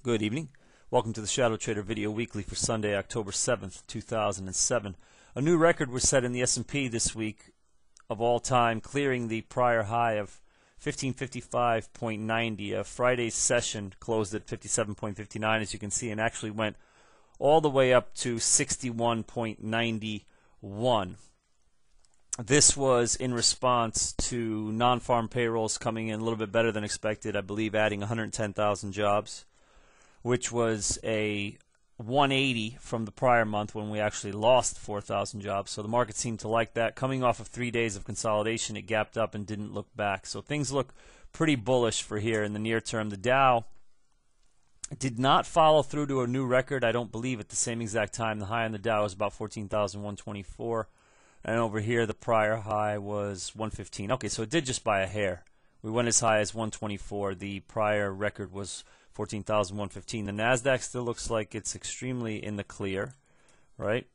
Good evening. Welcome to the ShadowTrader video weekly for Sunday, October 7th, 2007. A new record was set in the S&P this week of all time, clearing the prior high of 1555.90. Friday's session closed at 57.59, as you can see, and actually went all the way up to 61.91. This was in response to non-farm payrolls coming in a little bit better than expected, I believe adding 110,000 jobs, which was a 180 from the prior month when we actually lost 4,000 jobs. So the market seemed to like that. Coming off of 3 days of consolidation, it gapped up and didn't look back. So things look pretty bullish for here in the near term. The Dow did not follow through to a new record, I don't believe, at the same exact time. The high on the Dow was about 14,124. And over here, the prior high was 115. Okay, so it did just by a hair. We went as high as 124. The prior record was 14,115. The NASDAQ still looks like it's extremely in the clear, right?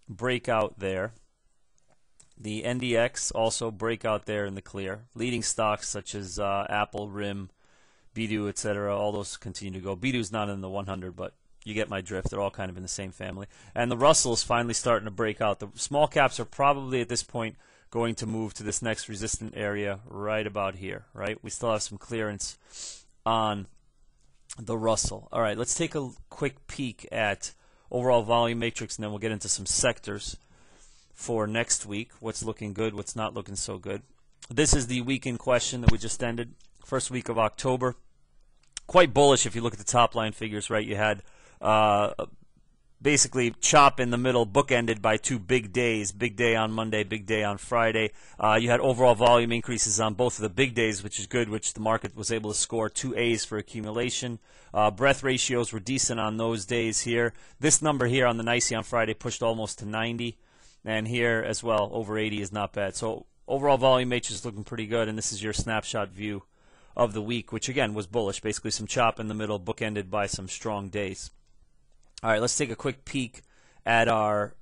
Breakout there. The NDX also breakout there in the clear. Leading stocks such as Apple, RIM, Baidu, etc., all those continue to go. Baidu's not in the 100, but you get my drift. They're all kind of in the same family. And the Russell is finally starting to break out. The small caps are probably at this point going to move to this next resistant area right about here, right? We still have some clearance on the Russell. All right, let's take a quick peek at overall volume matrix, and then we'll get into some sectors for next week. What's looking good, what's not looking so good. This is the week in question that we just ended, first week of October. Quite bullish if you look at the top line figures, right? You had basically chop in the middle, bookended by two big days. Big day on Monday, big day on Friday. You had overall volume increases on both of the big days, which is good, which the market was able to score 2 A's for accumulation. Breadth ratios were decent on those days here. This number here on the NYSE on Friday pushed almost to 90, and here as well, over 80 is not bad. So overall volume matrix is looking pretty good, and this is your snapshot view of the week, which again was bullish. Basically some chop in the middle, bookended by some strong days. All right, let's take a quick peek at our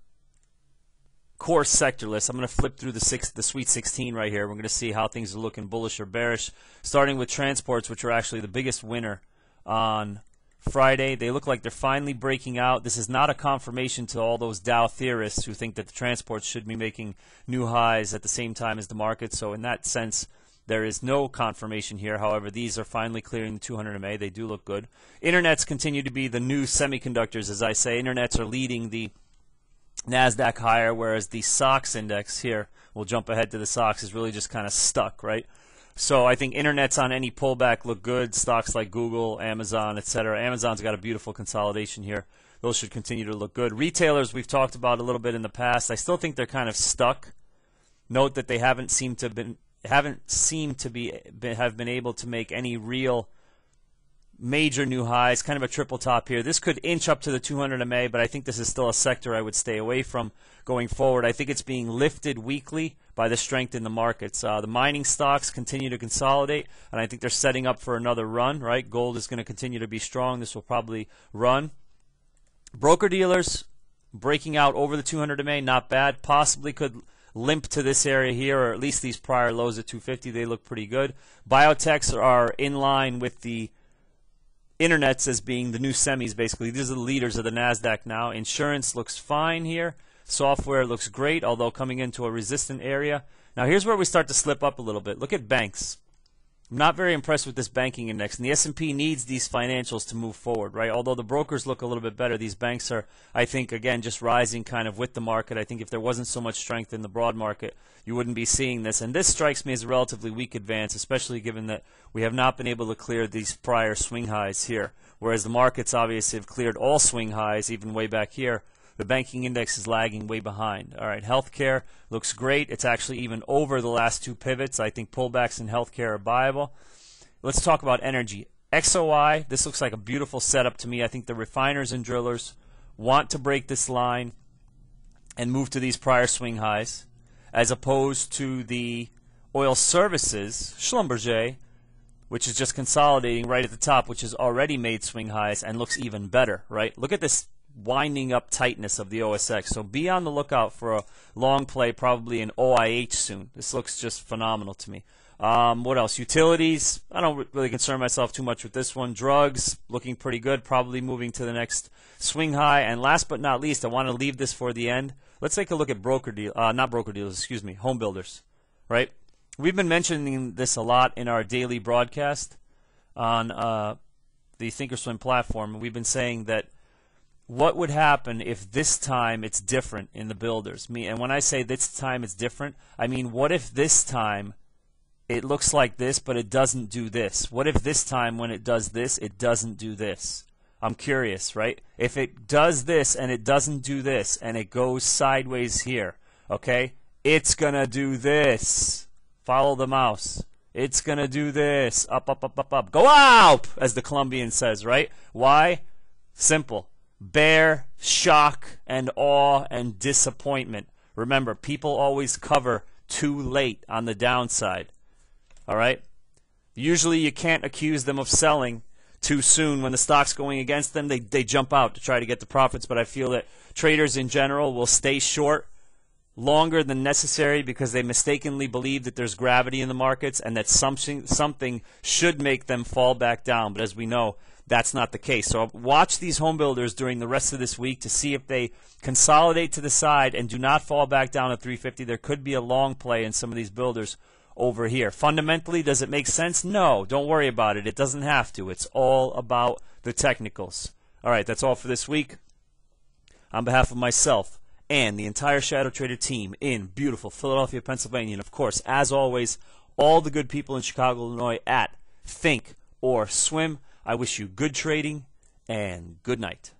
core sector list. I'm going to flip through the Sweet 16 right here. We're going to see how things are looking, bullish or bearish, starting with transports, which are actually the biggest winner on Friday. They look like they're finally breaking out. This is not a confirmation to all those Dow theorists who think that the transports should be making new highs at the same time as the market. So in that sense, there is no confirmation here. However, these are finally clearing the 200 MA. They do look good. Internets continue to be the new semiconductors, as I say. Internets are leading the NASDAQ higher, whereas the SOX index here, we'll jump ahead to the SOX, is really just kind of stuck, right? So I think internets on any pullback look good. Stocks like Google, Amazon, etc. Amazon's got a beautiful consolidation here. Those should continue to look good. Retailers we've talked about a little bit in the past. I still think they're kind of stuck. Note that they haven't seemed to have been able to make any real major new highs. Kind of a triple top here. This could inch up to the 200 MA, but I think this is still a sector I would stay away from going forward. I think it's being lifted weekly by the strength in the markets. The mining stocks continue to consolidate, and I think they're setting up for another run, right? Gold is going to continue to be strong. This will probably run. Broker dealers breaking out over the 200 MA, not bad. Possibly could limp to this area here, or at least these prior lows at 250. They look pretty good. Biotechs are in line with the internets as being the new semis, basically. These are the leaders of the NASDAQ now. Insurance looks fine here. Software looks great, although coming into a resistant area. Now here's where we start to slip up a little bit. Look at banks. I'm not very impressed with this banking index, and the S&P needs these financials to move forward, right? Although the brokers look a little bit better, these banks are, I think, again, just rising kind of with the market. I think if there wasn't so much strength in the broad market, you wouldn't be seeing this. And this strikes me as a relatively weak advance, especially given that we have not been able to clear these prior swing highs here, whereas the markets obviously have cleared all swing highs, even way back here. The banking index is lagging way behind. All right, healthcare looks great. It's actually even over the last two pivots. I think pullbacks in healthcare are viable. Let's talk about energy. XOI, this looks like a beautiful setup to me. I think the refiners and drillers want to break this line and move to these prior swing highs, as opposed to the oil services, Schlumberger, which is just consolidating right at the top, which has already made swing highs and looks even better, right? Look at this winding up tightness of the OSX. So be on the lookout for a long play, probably an OIH soon. This looks just phenomenal to me. What else? Utilities. I don't really concern myself too much with this one. Drugs, looking pretty good, probably moving to the next swing high. And last but not least, I want to leave this for the end. Let's take a look at not broker dealers, excuse me, home builders, right? We've been mentioning this a lot in our daily broadcast on the Thinkorswim platform. We've been saying that what would happen if this time it's different in the builders? And when I say this time it's different, I mean, what if this time it looks like this, but it doesn't do this? What if this time when it does this, it doesn't do this? I'm curious, right? If it does this and it doesn't do this and it goes sideways here, okay, it's going to do this. Follow the mouse. It's going to do this. Up, up, up, up, up. Go up, as the Colombian says, right? Why? Simple. Bear, shock, and awe, and disappointment. Remember, people always cover too late on the downside. All right? Usually you can't accuse them of selling too soon. When the stock's going against them, they jump out to try to get the profits. But I feel that traders in general will stay short longer than necessary because they mistakenly believe that there's gravity in the markets and that something should make them fall back down. But as we know, that's not the case. So watch these home builders during the rest of this week to see if they consolidate to the side and do not fall back down at 350. There could be a long play in some of these builders over here. Fundamentally, does it make sense? No, don't worry about it. It doesn't have to. It's all about the technicals. All right, that's all for this week. On behalf of myself and the entire ShadowTrader team in beautiful Philadelphia, Pennsylvania, and of course, as always, all the good people in Chicago, Illinois at Think or Swim, I wish you good trading and good night.